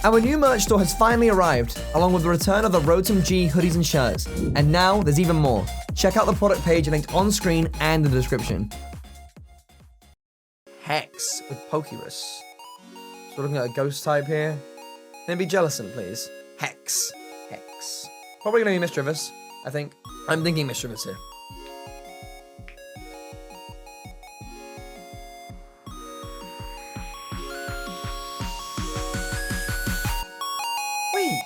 Our new merch store has finally arrived, along with the return of the Rotom G hoodies and shirts. And now there's even more. Check out the product page linked on screen and in the description. Hex with Pokerus. So we're looking at a ghost type here. Can it be Jellicent, please? Hex. Hex. Probably gonna be Mischievous, I think. I'm thinking Mischievous here. Wait.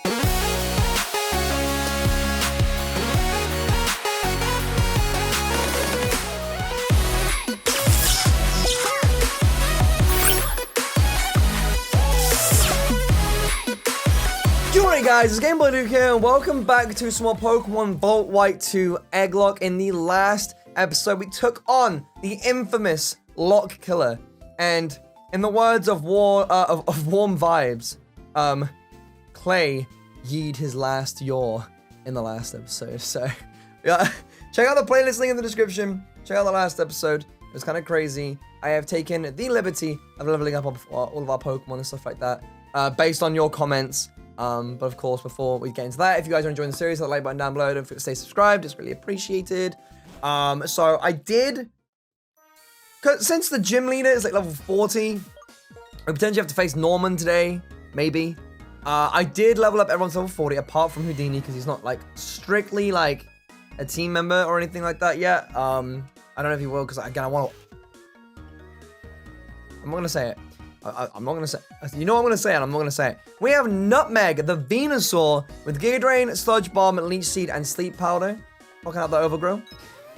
Alright guys, it's GameboyLuke here, and welcome back to some more Pokemon Volt White 2 Egglocke. In the last episode, we took on the infamous Lock Killer, and in the words of Warm Vibes, Clay yeed his last yaw in the last episode. So, yeah, check out the playlist link in the description. Check out the last episode. It was kind of crazy. I have taken the liberty of leveling up all of our Pokemon and stuff like that, based on your comments. But of course, before we get into that, if you guys are enjoying the series, hit the like button down below. Don't forget to stay subscribed. It's really appreciated. So I did, since the gym leader is like level 40, we potentially have to face Norman today, maybe. I did level up everyone's level 40, apart from Houdini, because he's not like strictly like a team member or anything like that yet. I don't know if he will, because again, I'm not gonna say it. I'm not going to say, you know what I'm going to say, and I'm not going to say it. We have Nutmeg, the Venusaur, with Giga Drain, Sludge Bomb, Leech Seed, and Sleep Powder. Rocking out the Overgrow.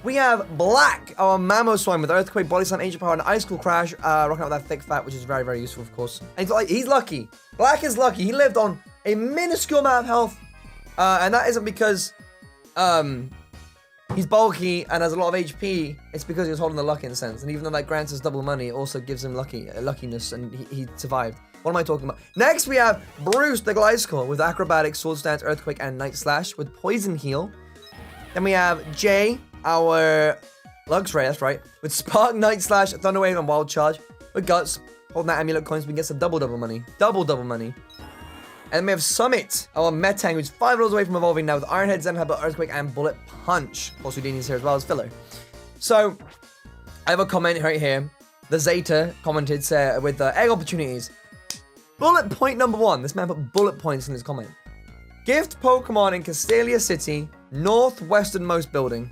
We have Black, our Mamoswine, with Earthquake, Body Slam, Ancient Power, and Ice Cool Crash. Rocking out that Thick Fat, which is very, very useful, of course. And he's lucky. Black is lucky. He lived on a minuscule amount of health. And that isn't because he's bulky and has a lot of HP. It's because he was holding the Luck Incense. And even though that grants us double money, it also gives him luckiness, and he survived. What am I talking about? Next, we have Bruce, the Gliscor, with Acrobatics, Sword Stance, Earthquake, and Night Slash, with Poison Heal. Then we have Jay, our Luxray, that's right, with Spark, Night Slash, Thunder Wave, and Wild Charge. With Guts, holding that Amulet Coins, we can get some double money. Double money. And then we have Summit, our Metang, who's 5 rolls away from evolving now with Iron Head, Zen Headbutt, Earthquake, and Bullet Punch. Of course, Houdini's here as well as Philo. So, I have a comment right here. The Zeta commented with egg opportunities. Bullet point number 1. This man put bullet points in his comment. Gift Pokemon in Castelia City, northwesternmost building.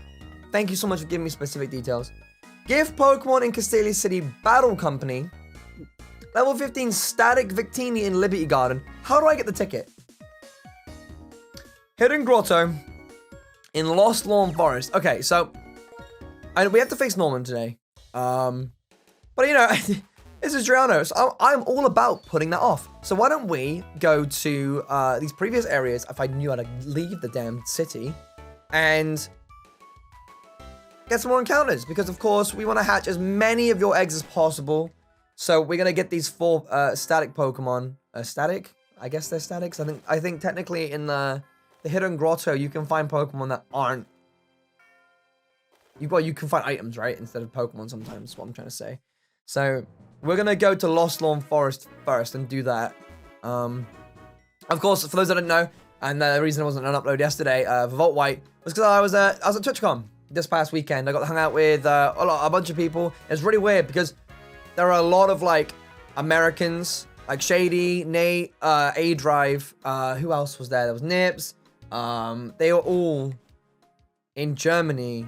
Thank you so much for giving me specific details. Gift Pokemon in Castelia City Battle Company. Level 15 Static Victini in Liberty Garden. How do I get the ticket? Hidden Grotto in Lost Lawn Forest. Okay, so we have to face Norman today. But you know, this is Adriano, so I'm all about putting that off. So why don't we go to these previous areas if I knew how to leave the damn city and get some more encounters, because of course we want to hatch as many of your eggs as possible. So we're gonna get these 4 static Pokemon. Static? I guess they're statics. I think technically in the Hidden Grotto you can find Pokemon that aren't. You can find items, right, instead of Pokemon sometimes. Is what I'm trying to say. So we're gonna go to Lost Lawn Forest first and do that. Of course, for those that don't know, and the reason I wasn't on upload yesterday for Volt White was because I was at TwitchCon this past weekend. I got to hang out with a bunch of people. It's really weird because there are a lot of, like, Americans, like Shady, Nate, A-Drive, who else was there? There was Nips. They were all in Germany.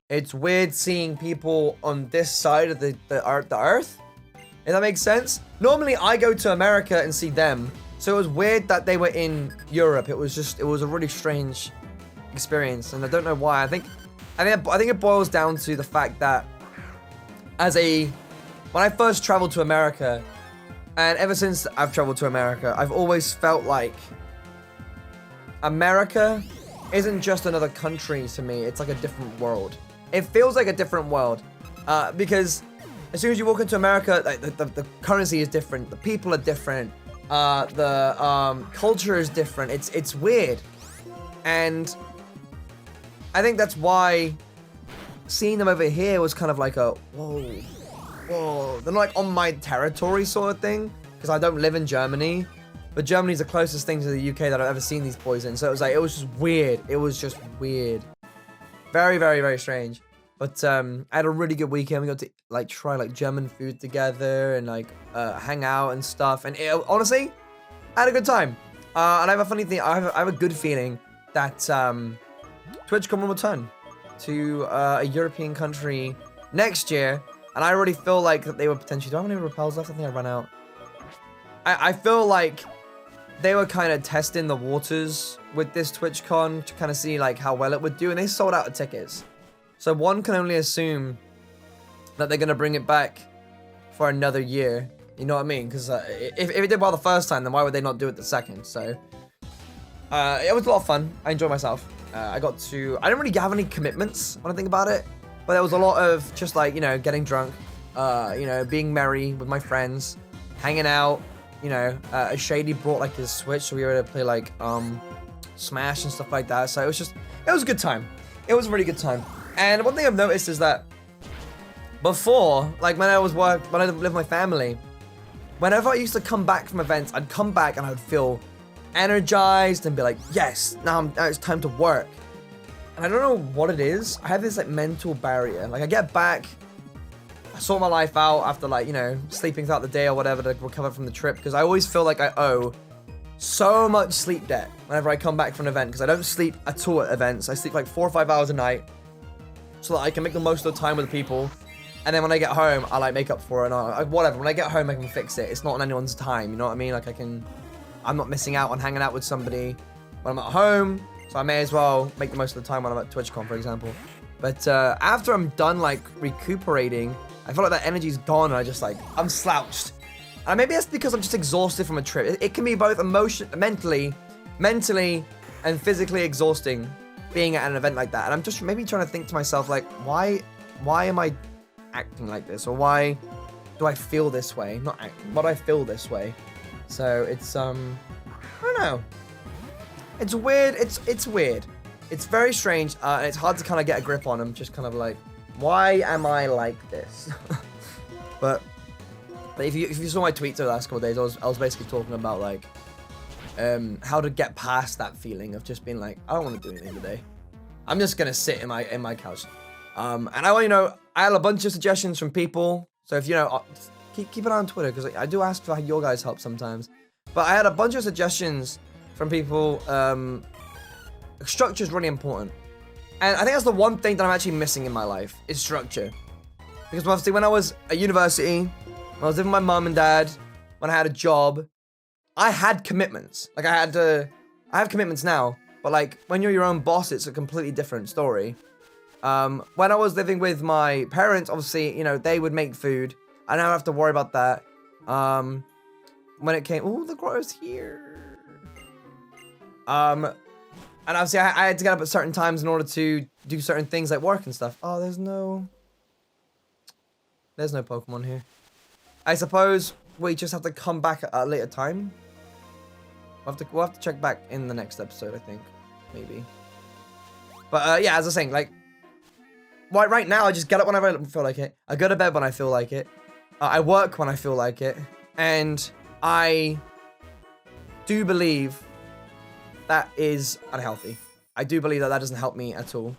It's weird seeing people on this side of the Earth, if that makes sense. Normally, I go to America and see them, so it was weird that they were in Europe. It was a really strange experience, and I don't know why. I think it boils down to the fact that when I first traveled to America, and ever since I've traveled to America, I've always felt like America isn't just another country to me. It's like a different world. It feels like a different world. Because as soon as you walk into America, like, the currency is different. The people are different. The culture is different. It's weird. And I think that's why seeing them over here was kind of like a, whoa, they're not like on my territory sort of thing. because I don't live in Germany. But Germany's the closest thing to the UK that I've ever seen these boys in. So it was just weird. It was just weird. Very, very, very strange. But I had a really good weekend. We got to like try like German food together and like hang out and stuff. And honestly, I had a good time. And I have a funny thing. I have a good feeling that TwitchCon will return to a European country next year. And I already feel like that they were potentially... Do I have any repels left? I think I ran out. I feel like they were kind of testing the waters with this TwitchCon to kind of see like how well it would do. And they sold out the tickets. So one can only assume that they're going to bring it back for another year. You know what I mean? Because if it did well the first time, then why would they not do it the second? So it was a lot of fun. I enjoyed myself. I didn't really have any commitments when I think about it. But there was a lot of just like, you know, getting drunk, you know, being merry with my friends, hanging out, you know, Shady brought like his Switch, so we were able to play like Smash and stuff like that. So it was a good time. It was a really good time. And one thing I've noticed is that before, like when I lived with my family, whenever I used to come back from events, I'd come back and I would feel energized and be like, yes, now it's time to work. And I don't know what it is. I have this like mental barrier. Like I get back, I sort my life out after like, you know, sleeping throughout the day or whatever to recover from the trip. Because I always feel like I owe so much sleep debt whenever I come back from an event. Because I don't sleep at all at events. I sleep like 4 or 5 hours a night so that I can make the most of the time with the people. And then when I get home, I like make up for it. And whatever, when I get home, I can fix it. It's not on anyone's time, you know what I mean? Like I'm not missing out on hanging out with somebody when I'm at home. So I may as well make the most of the time when I'm at TwitchCon, for example. But after I'm done, like, recuperating, I feel like that energy's gone and I'm slouched. And maybe that's because I'm just exhausted from a trip. It can be both mentally, and physically exhausting being at an event like that. And I'm just maybe trying to think to myself, like, why am I acting like this? Or why do I feel this way? Not acting, why do I feel this way? So it's, I don't know. It's weird. It's weird. It's very strange, and it's hard to kind of get a grip on. I'm just kind of like, why am I like this? but if you saw my tweets over the last couple of days, I was basically talking about like how to get past that feeling of just being like, I don't want to do anything today. I'm just gonna sit in my couch. And I had a bunch of suggestions from people. So if you know, keep an eye on Twitter because I do ask for your guys' help sometimes. But I had a bunch of suggestions from people. Structure is really important, and I think that's the one thing that I'm actually missing in my life is structure. Because obviously, when I was at university, when I was living with my mom and dad, when I had a job, I had commitments. Like I have commitments now, but like when you're your own boss, it's a completely different story. When I was living with my parents, obviously, you know, they would make food. I don't have to worry about that. When it came, oh, the grotto's here. And obviously, I had to get up at certain times in order to do certain things like work and stuff. Oh, there's no Pokemon here. I suppose we just have to come back at a later time. We'll have to check back in the next episode, I think, maybe. But yeah, as I was saying, like, right now I just get up whenever I feel like it. I go to bed when I feel like it. I work when I feel like it, and I do believe that is unhealthy. I do believe that doesn't help me at all.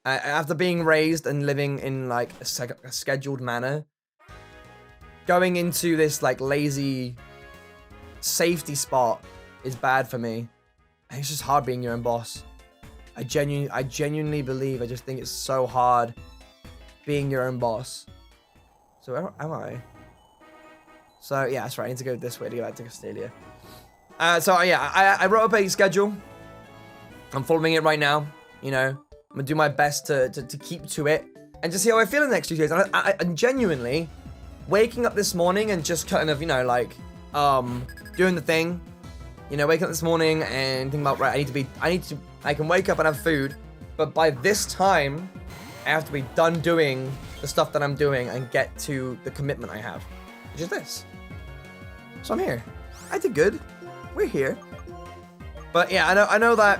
After being raised and living in like a scheduled manner, going into this like lazy safety spot is bad for me. And it's just hard being your own boss. I genuinely believe. I just think it's so hard being your own boss. So where am I? So yeah, that's right. I need to go this way to get back to Castelia. So yeah, I wrote up a schedule. I'm following it right now. You know, I'm gonna do my best to keep to it and just see how I feel in the next 2 days. And I'm genuinely waking up this morning and just kind of, you know, like doing the thing. You know, waking up this morning and thinking about, right, I can wake up and have food, but by this time, I have to be done doing the stuff that I'm doing and get to the commitment I have, which is this. So I'm here. I did good. We're here. But yeah, I know that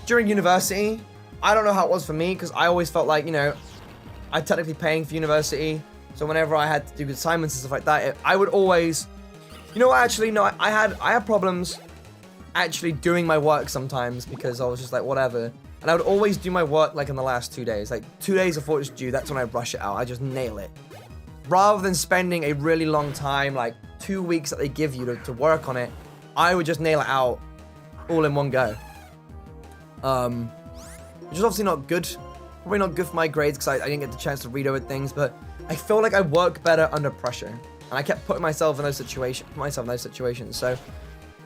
during university, I don't know how it was for me, because I always felt like, you know, I'm technically paying for university, so whenever I had to do assignments and stuff like that, I would always You know what, actually, no, I had problems actually doing my work sometimes because I was just like, whatever. And I would always do my work like in the last 2 days. Like 2 days before it's due, that's when I rush it out. I just nail it. Rather than spending a really long time, like 2 weeks that they give you to work on it, I would just nail it out all in one go. Which is obviously not good. Probably not good for my grades because I didn't get the chance to read over things, but I feel like I work better under pressure. And I kept putting myself in those situations. So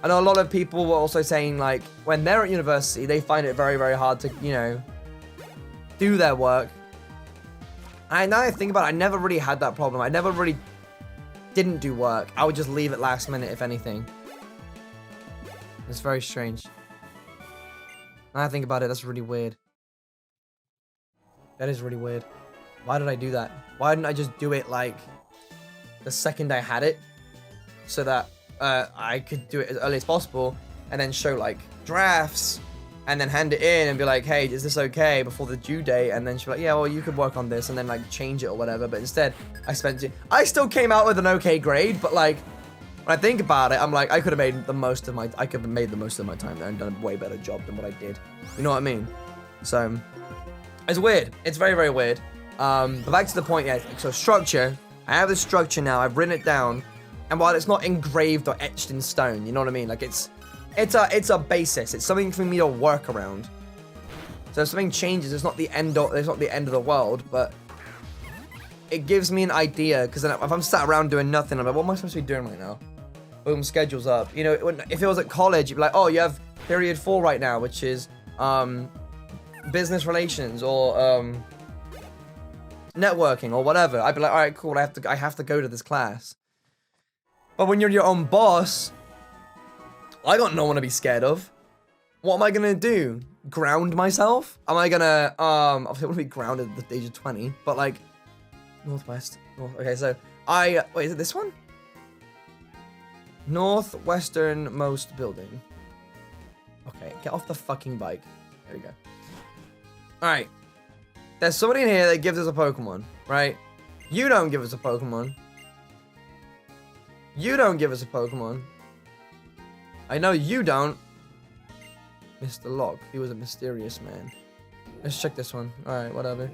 I know a lot of people were also saying, like, when they're at university, they find it very, very hard to, you know, do their work. And now I think about it, I never really had that problem. I never really didn't do work. I would just leave it last minute, if anything. It's very strange. Now I think about it, that's really weird. That is really weird. Why did I do that? Why didn't I just do it, like, the second I had it? So that I could do it as early as possible and then show, like, drafts and then hand it in and be like, hey, is this okay before the due date? And then she'd be like, yeah, well, you could work on this and then, like, change it or whatever. But instead, I still came out with an okay grade, but, like, when I think about it, I'm like, I could have made the most of my time there and done a way better job than what I did. You know what I mean? So, it's weird. It's very, very weird. But back to the point, yeah, so structure. I have this structure now, I've written it down, and while it's not engraved or etched in stone, you know what I mean? Like, it's a basis. It's something for me to work around. So if something changes, it's not the end of the world, but it gives me an idea, because then if I'm sat around doing nothing, I'm like, what am I supposed to be doing right now? Boom, schedule's up. You know, if it was at college, you'd be like, oh, you have period 4 right now, which is business relations or networking or whatever. I'd be like, all right, cool, I have to go to this class. But when you're your own boss, I got no one to be scared of. What am I gonna do? Ground myself? Am I gonna obviously I want to be grounded at the age of 20, but like northwest. Okay, so wait, is it this one? Northwesternmost building. Okay, get off the fucking bike. There we go. Alright. There's somebody in here that gives us a Pokemon, right? You don't give us a Pokemon. You don't give us a Pokemon. I know you don't. Mr. Locke. He was a mysterious man. Let's check this one. Alright, whatever.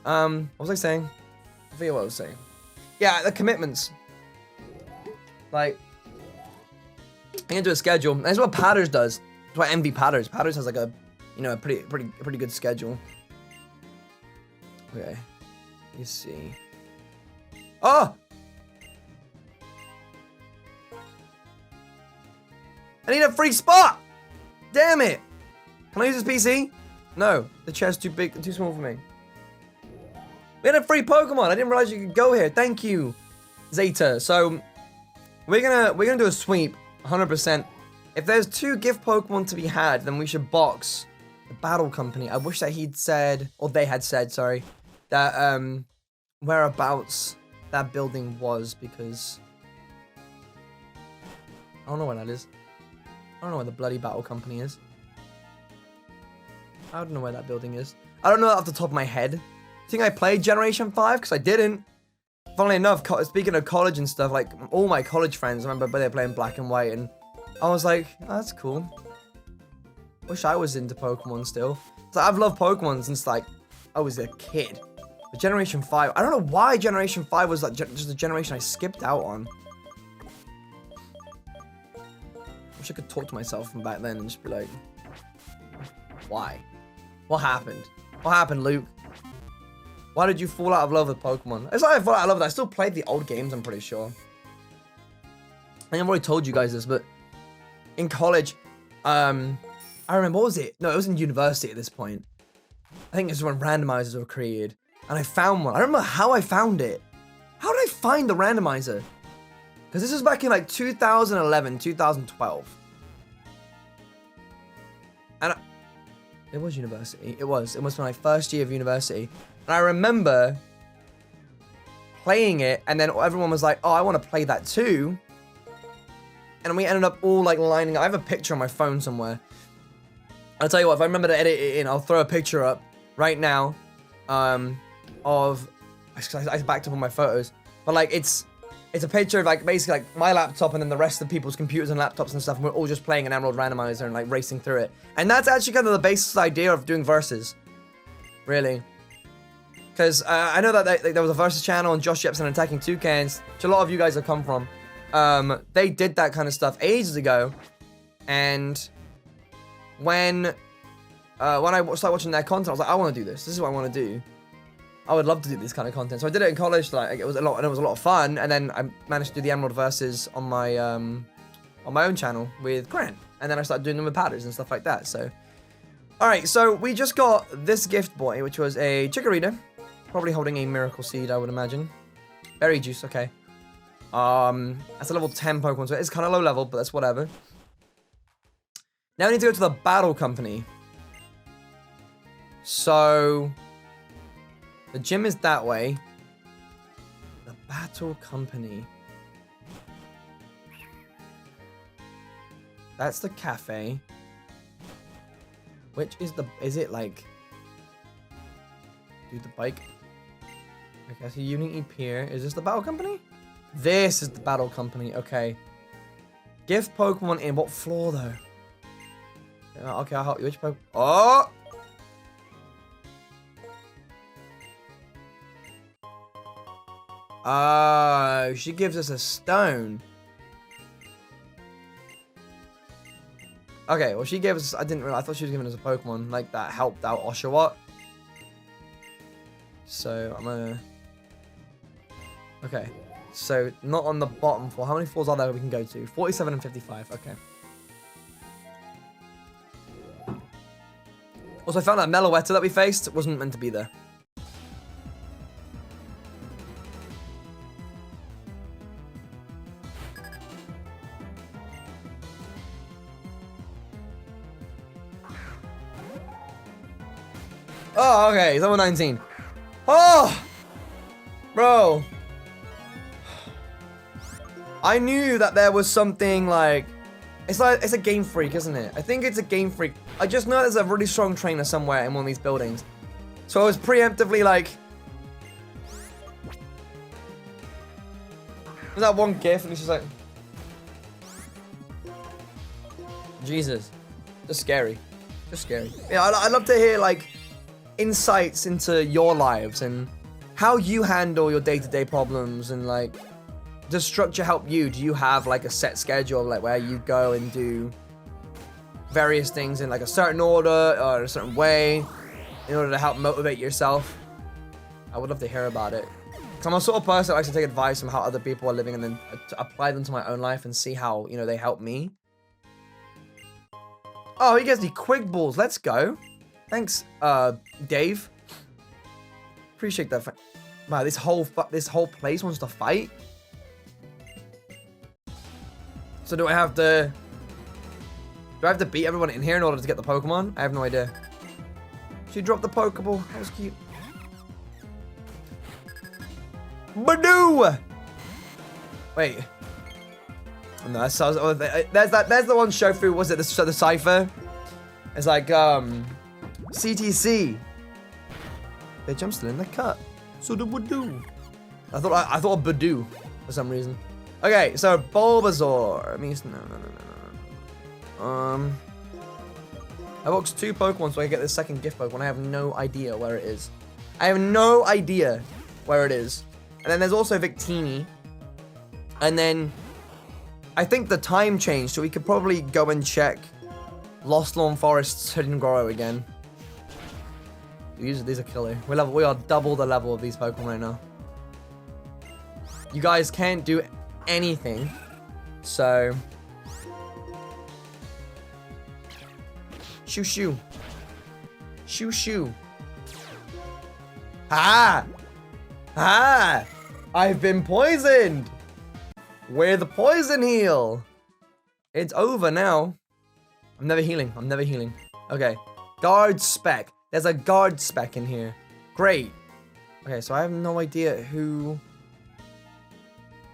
What was I saying? I forget what I was saying. Yeah, the commitments. Like, I'm gonna do a schedule. That's what Patters does. That's why I envy Patters. Patters has like a, you know, a pretty good schedule. Okay. Let me see. Oh! I need a free spot! Damn it! Can I use this PC? No. The chair's too big, too small for me. We had a free Pokemon. I didn't realize you could go here. Thank you, Zeta. So, we're gonna do a sweep, 100%. If there's 2 gift Pokemon to be had, then we should box the Battle Company. I wish that he'd said, or they had said, sorry, that whereabouts that building was, because I don't know where that is. I don't know where the bloody Battle Company is. I don't know where that building is. I don't know that off the top of my head. Think I played Generation 5? Because I didn't. Funnily enough, speaking of college and stuff, like, all my college friends, I remember they were playing Black and White, and I was like, oh, that's cool. Wish I was into Pokemon still. So I've loved Pokemon since, like, I was a kid. But Generation 5, I don't know why Generation 5 was, like, just a generation I skipped out on. Wish I could talk to myself from back then and just be like, why? What happened? What happened, Luke? Why did you fall out of love with Pokemon? It's not like I fall out of love with it. I still played the old games, I'm pretty sure. I think I've already told you guys this, but in college, I remember, what was it? No, it was in university at this point. I think this is when randomizers were created. And I found one. I don't remember how I found it. How did I find the randomizer? Because this was back in like 2011, 2012. And it was university. It was my first year of university. And I remember playing it, and then everyone was like, oh, I want to play that too. And we ended up all like lining up. I have a picture on my phone somewhere. I'll tell you what, if I remember to edit it in, I'll throw a picture up right now of, I backed up on my photos. But like, it's it's a picture of like basically like my laptop and then the rest of people's computers and laptops and stuff. And we're all just playing an Emerald Randomizer and like racing through it. And that's actually kind of the basis idea of doing versus. Really. Because I know that there was a versus channel on Josh Jepson and Attacking Toucans, which a lot of you guys have come from. They did that kind of stuff ages ago. And when I started watching their content, I was like, I want to do this. This is what I want to do. I would love to do this kind of content. So I did it in college. Like it was a lot of fun. And then I managed to do the Emerald versus on my own channel with Grant. And then I started doing them with powders and stuff like that. So, all right. So we just got this gift boy, which was a Chikorita, probably holding a Miracle Seed, I would imagine. Berry Juice. Okay. That's a level 10 Pokemon, so it's kind of low level, but that's whatever. Now we need to go to the Battle Company. So the gym is that way. The Battle Company. That's the cafe. Which is it like... Do the bike. Okay, so Unity Pier. Is this the Battle Company? This is the Battle Company. Okay. Gift Pokemon in what floor though? Okay, I'll help you. Which Pokemon? Oh! Oh, she gives us a stone. Okay, well she gave us, I thought she was giving us a Pokemon like that helped out Oshawott. So I'm gonna, okay, so not on the bottom floor. How many floors are there we can go to? 47 and 55, okay. Also I found that Meloetta that we faced wasn't meant to be there. Oh, okay, level 19. Oh! Bro. I knew that there was something like... It's a Game Freak, isn't it? I think it's a Game Freak. I just know there's a really strong trainer somewhere in one of these buildings. So I was preemptively like... There's that one gif and it's just like... Jesus. Just scary. Just scary. Yeah, I'd love to hear like... insights into your lives and how you handle your day-to-day problems and like does structure help you? Do you have like a set schedule like where you go and do various things in like a certain order or a certain way in order to help motivate yourself? I would love to hear about it because I'm a sort of person that likes to take advice from how other people are living and then apply them to my own life and see how, you know, they help me. Oh, he gets the quick balls. Let's go. Thanks, Dave. Appreciate that. Wow, this whole place wants to fight. So do I have to beat everyone in here in order to get the Pokemon? I have no idea. She dropped the Pokeball. That was cute. Badoo! Wait. No, that's there's the one Shofu. Was it the Cypher? It's like CTC. Bitch, I'm still in the cut. So the Badoo. I thought Badoo for some reason. Okay, so Bulbasaur. It means no. I boxed 2 Pokemon so I can get the second gift Pokemon. I have no idea where it is. I have no idea where it is. And then there's also Victini. And then I think the time changed, so we could probably go and check Lost Lawn Forest's Hidden Grow again. These are killer. We are double the level of these Pokemon right now. You guys can't do anything, so shoo. Ah! I've been poisoned with the poison heal. It's over now. I'm never healing. Okay, guard spec. There's a guard spec in here. Great. Okay, so I have no idea who...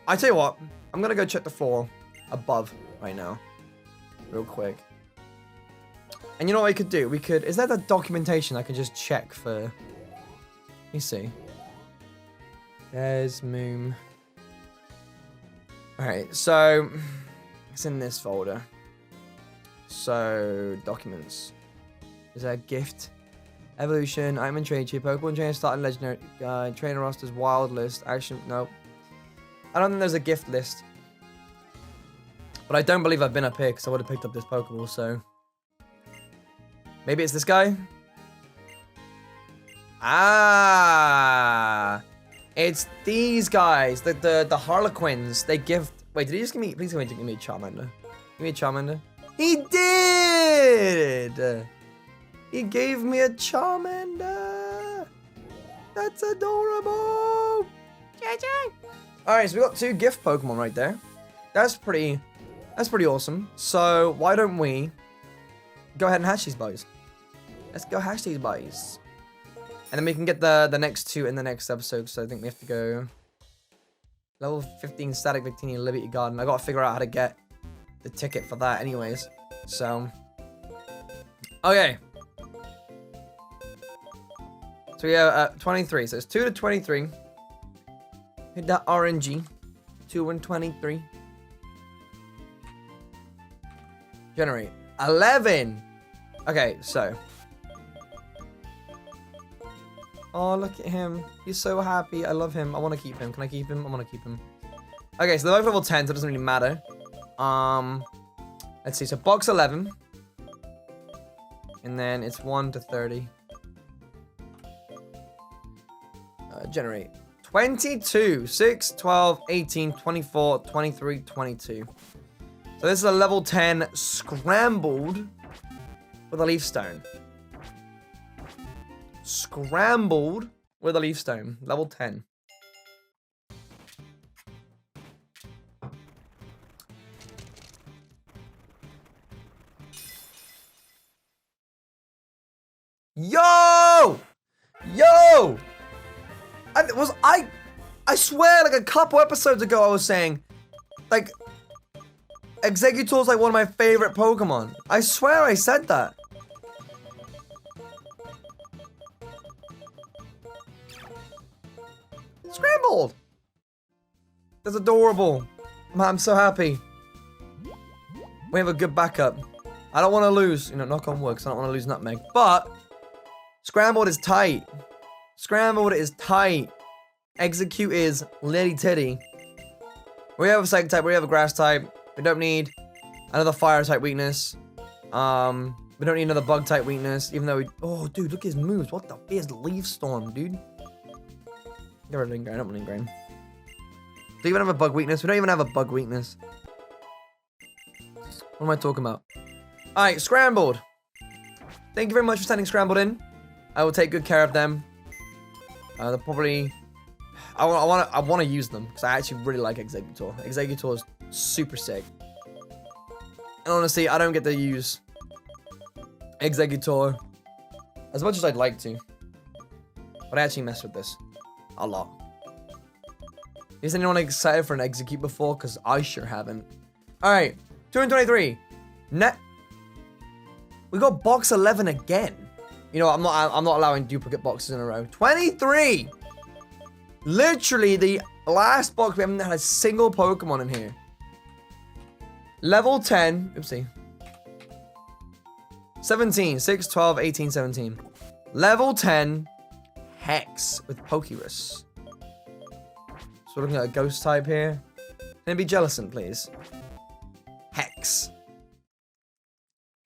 I tell you what, I'm gonna go check the floor above right now. Real quick. And you know what we could do? Is there the documentation I can just check for... Let me see. There's Moom. Alright, so it's in this folder. So documents. Is there a gift? Evolution, item and trade chip, Pokemon trainer starting legendary guide, trainer rosters, wild list, action, nope. I don't think there's a gift list. But I don't believe I've been up here because I would have picked up this Pokeball, so. Maybe it's this guy? Ah! It's these guys, the Harlequins. They give. Wait, did he just give me? Please give me a Charmander. Give me a Charmander. He did! He gave me a Charmander. That's adorable. Alright, so we got 2 gift Pokemon right there. That's pretty awesome. So why don't we go ahead and hatch these boys? Let's go hatch these boys. And then we can get the next 2 in the next episode. So I think we have to go level 15 Static Victini Liberty Garden. I gotta figure out how to get the ticket for that anyways. So okay. So we have 23. So it's 2 to 23. Hit that RNG. 2 and 23. Generate 11. Okay, so. Oh, look at him. He's so happy. I love him. I want to keep him. Can I keep him? I want to keep him. Okay, so they're both level 10, so it doesn't really matter. Let's see. So box 11. And then it's 1 to 30. Generate 22, 6, 12, 18, 24, 23, 22. So this is a level 10 scrambled with a leaf stone. Scrambled with a leaf stone. Level 10. Yo! Yo! I swear, like a couple episodes ago, I was saying, like, Exeggutor's like one of my favorite Pokemon. I swear I said that. Scrambled! That's adorable. I'm so happy. We have a good backup. I don't want to lose, knock on wood, because I don't want to lose Nutmeg. But, Scrambled is tight. Scrambled is tight. Execute is litty titty. We have a Psychic type, we have a Grass type. We don't need another Fire type weakness. We don't need another Bug type weakness, even though we... Oh, dude, look at his moves. What the f is Leaf Storm, dude? Get rid of Ingrain. I don't want Ingrain. Do you even have a Bug weakness? We don't even have a Bug weakness. What am I talking about? Alright, Scrambled. Thank you very much for sending Scrambled in. I will take good care of them. They'll probably... I want to use them because I actually really like Exeggutor. Exeggutor is super sick. And honestly, I don't get to use Exeggutor as much as I'd like to. But I actually mess with this a lot. Is anyone excited for an Execute before? Because I sure haven't. Alright, 223. We got box 11 again. You know, I'm not allowing duplicate boxes in a row. 23! Literally the last box we haven't had a single Pokemon in here. Level 10. Oopsie. 17. 6, 12, 18, 17. Level 10. Hex with Pokerus. So we're looking at a ghost type here. Can it be Jellicent, please? Hex.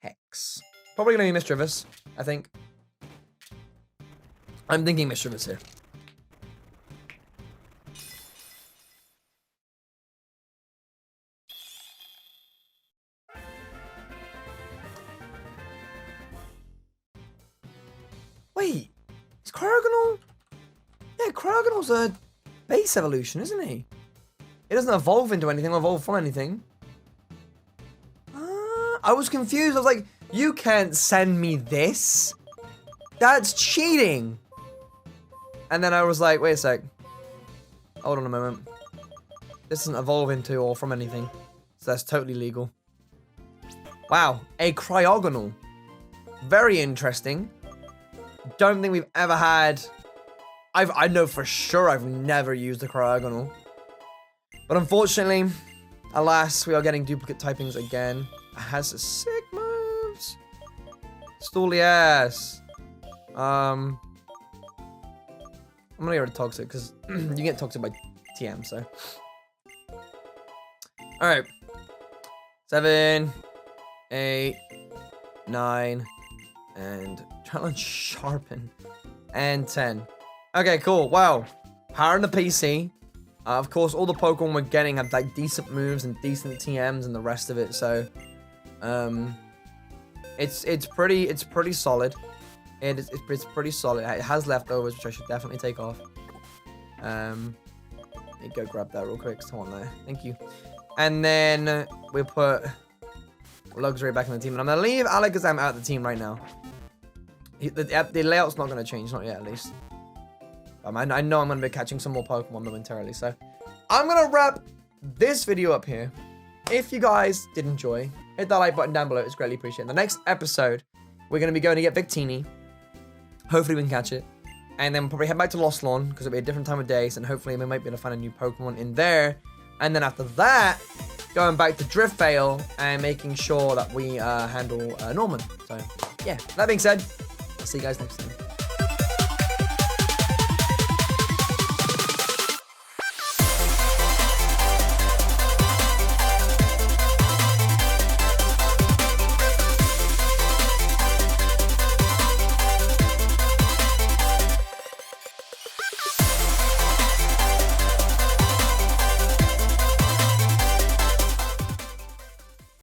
Hex. Probably going to be Mischievous, I think. I'm thinking Mischievous here. Wait, is Cryogonal? Yeah, Cryogonal's a base evolution, isn't he? It doesn't evolve into anything or evolve from anything. I was confused. I was like, you can't send me this. That's cheating. And then I was like, wait a sec. Hold on a moment. This doesn't evolve into or from anything. So that's totally legal. Wow, a Cryogonal. Very interesting. Don't think we've ever had... I know for sure I've never used a Cryogonal. But unfortunately, Alas, we are getting duplicate typings again. It has a sick moves. Stolias. I'm gonna get rid of Toxic because you get Toxic by TM, so. Alright. 7, 8, 9, and challenge Sharpen. And 10. Okay, cool. Wow. Power in the PC. Of course, all the Pokemon we're getting have like decent moves and decent TMs and the rest of it. So, it's pretty solid. It's pretty solid. It has leftovers, which I should definitely take off. Let me go grab that real quick. Come on there. Thank you. And then we put Luxury back in the team, and I'm gonna leave Alakazam out of the team right now. The layout's not gonna change, not yet at least. I know I'm going to be catching some more Pokemon momentarily, so I'm going to wrap this video up here. If you guys did enjoy, hit that like button down below. It's greatly appreciated. The next episode, we're going to be going to get Victini. Hopefully we can catch it. And then we'll probably head back to Lost Lawn, because it'll be a different time of day, and hopefully we might be able to find a new Pokemon in there. And then after that, going back to Driftvale and making sure that we handle Norman. So, yeah, that being said, I'll see you guys next time.